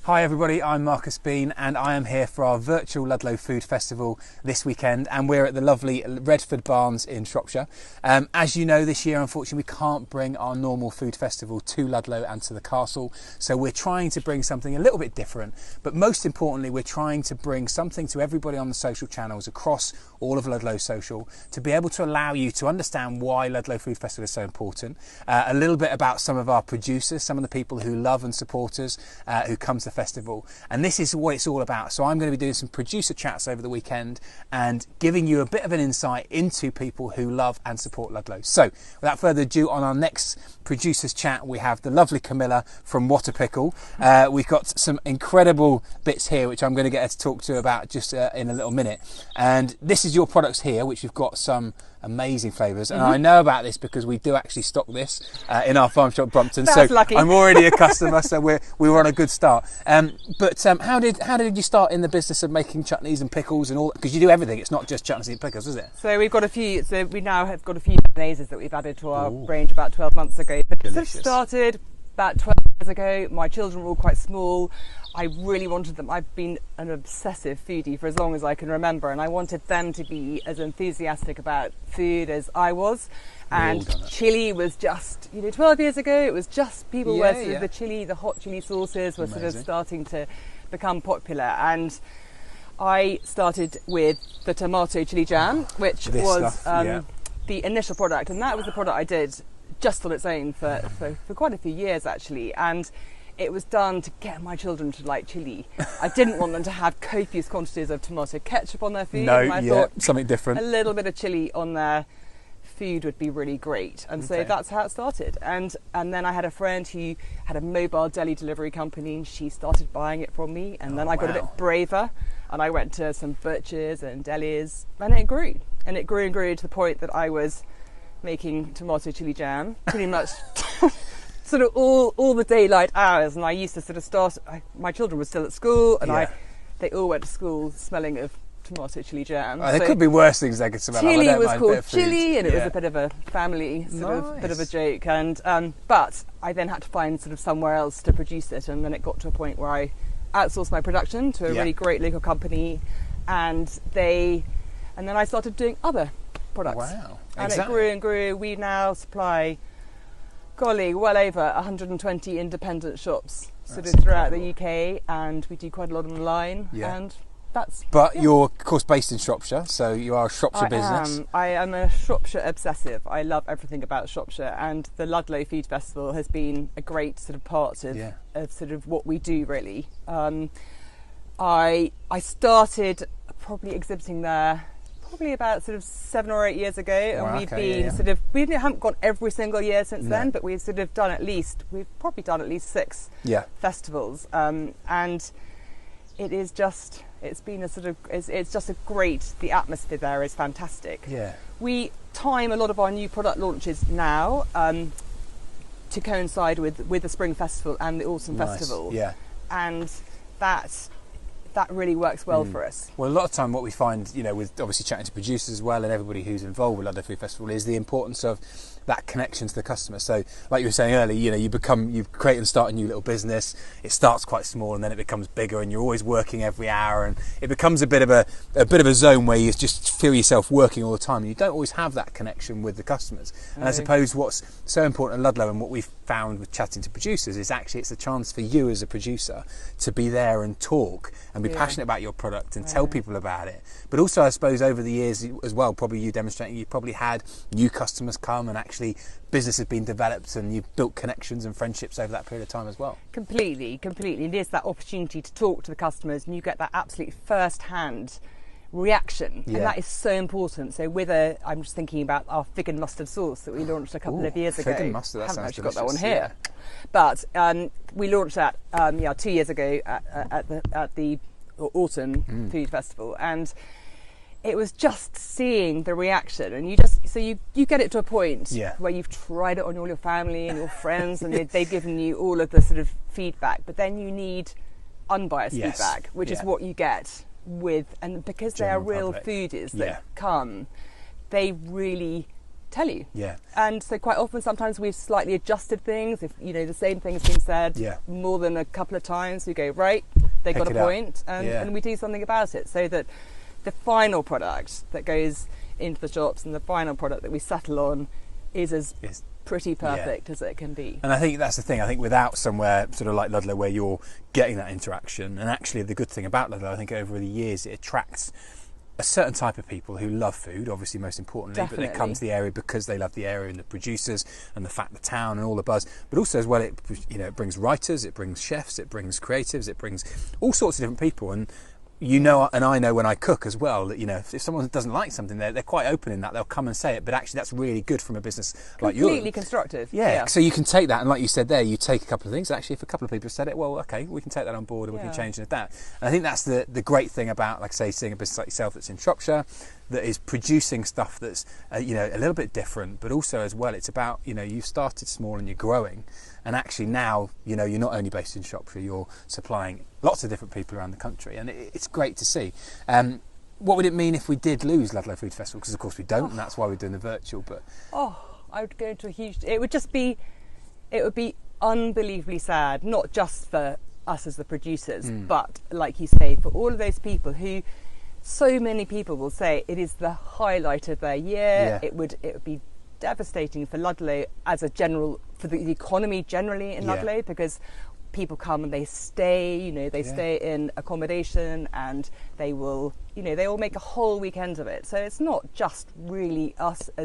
Hi everybody, I'm Marcus Bean and I am here for our virtual Ludlow Food Festival this weekend, and we're at the lovely Redford Barns in Shropshire. As you know, this year unfortunately we can't bring our normal food festival to Ludlow and to the castle, so we're trying to bring something a little bit different, but most importantly we're trying to bring something to everybody on the social channels across all of Ludlow Social to be able to allow you to understand why Ludlow Food Festival is so important, a little bit about some of our producers, some of the people who love and support us, who come to festival, and this is what it's all about. So I'm going to be doing some producer chats over the weekend and giving you a bit of an insight into people who love and support Ludlow. So without further ado, on our next producers chat we have the lovely Camilla from What a Pickle. We've got some incredible bits here which I'm going to get her to talk to about just in a little minute, and this is your products here, which you've got some amazing flavours, and I know about this because we do actually stock this in our farm shop Brompton. That's so lucky. I'm already a customer, so we were on a good start. But how did you start in the business of making chutneys and pickles and all? Because you do everything; it's not just chutneys and pickles, is it? So we've got a few. So we now have got a few mayonnaises that we've added to our range about 12 months ago. But it sort of started about 12 years ago. My children were all quite small. I really wanted them. I've been an obsessive foodie for as long as I can remember, and I wanted them to be as enthusiastic about food as I was. And chili was just, 12 years ago, it was just people were sort of the hot chili sauces were sort of starting to become popular. And I started with the tomato chili jam, which was the initial product, and that was the product I did just on its own for quite a few years actually. And it was done to get my children to like chili. I didn't want them to have copious quantities of tomato ketchup on their food. And I thought something different. A little bit of chili on their food would be really great. And so that's how it started. And then I had a friend who had a mobile deli delivery company, and she started buying it from me. And then I got a bit braver, and I went to some butchers and delis, and it grew. And it grew and grew to the point that I was making tomato chili jam pretty much sort of all the daylight hours. And I used to sort of start, my children were still at school, and they all went to school smelling of tomato chili jam. There could be worse things they could smell. Chili was called chili, and it was a bit of a family sort of bit of a joke. And but I then had to find sort of somewhere else to produce it, and then it got to a point where I outsourced my production to a really great local company, and then I started doing other products. Wow. And it grew and grew. We now supply, well over 120 independent shops sort of throughout the UK, and we do quite a lot online. And that's. But you're of course based in Shropshire, so you are a Shropshire business. I am a Shropshire obsessive. I love everything about Shropshire, and the Ludlow Food Festival has been a great sort of part of sort of what we do really. I started probably exhibiting there about sort of 7 or 8 years ago, and we've been sort of, we haven't gone every single year since then, but we've sort of we've probably done at least 6 festivals, and it is just, it's been a sort of, it's just a great, the atmosphere there is fantastic. We time a lot of our new product launches now to coincide with the Spring Festival and the Autumn Festival, and that really works well for us. Well, a lot of time what we find, with obviously chatting to producers as well and everybody who's involved with Ludlow Food Festival, is the importance of that connection to the customer. So like you were saying earlier, you create and start a new little business. It starts quite small and then it becomes bigger, and you're always working every hour, and it becomes a bit of a zone where you just feel yourself working all the time, and you don't always have that connection with the customers. And I suppose what's so important at Ludlow, and what we've found with chatting to producers, is actually it's a chance for you as a producer to be there and talk and be passionate about your product and tell people about it. But also I suppose over the years as well, probably you demonstrating, you probably had new customers come, and actually business has been developed, and you've built connections and friendships over that period of time as well. Completely. It is that opportunity to talk to the customers, and you get that absolute first-hand reaction, and that is so important. So I'm just thinking about our fig and mustard sauce that we launched a couple of years ago. Fig and mustard, that I haven't sounds actually delicious. got that one here, but we launched that 2 years ago at the Autumn Food Festival, and it was just seeing the reaction, and you get it to a point where you've tried it on all your family and your friends, and they've given you all of the sort of feedback, but then you need unbiased feedback, which is what you get with, and because they are real foodies that come, they really tell you. Yeah. And so quite often, sometimes we've slightly adjusted things. If, you know, the same thing has been said more than a couple of times, we go, right, they got a point, and we do something about it, so that the final product that goes into the shops and the final product that we settle on is as pretty perfect as it can be. And I think that's the thing. I think without somewhere sort of like Ludlow where you're getting that interaction, and actually the good thing about Ludlow, I think over the years it attracts a certain type of people who love food, obviously most importantly, but they come to the area because they love the area and the producers and the fact the town and all the buzz. But also as well, it brings writers, it brings chefs, it brings creatives, it brings all sorts of different people. And you know, and I know when I cook as well, that, you know, if someone doesn't like something, they're quite open in that. They'll come and say it, but actually that's really good from a business like yours. Completely constructive. Yeah, so you can take that, and like you said there, you take a couple of things. Actually, if a couple of people said it, well, okay, we can take that on board and we can change it that. And I think that's the great thing about, like I say, seeing a business like yourself that's in Shropshire, that is producing stuff that's, you know, a little bit different, but also as well, it's about, you know, you've started small and you're growing. And actually now, you know, you're not only based in Shropshire, you're supplying lots of different people around the country, and it's great to see. What would it mean if we did lose Ludlow Food Festival? Because of course we don't, and that's why we're doing the virtual. But I would go into a huge. It would be unbelievably sad, not just for us as the producers, but like you say, for all of those people who, so many people will say it is the highlight of their year. It would be devastating for Ludlow as a general, for the economy generally in Ludlow, because people come and they stay, you know, they stay in accommodation, and they will, you know, they will make a whole weekend of it. So it's not just really us as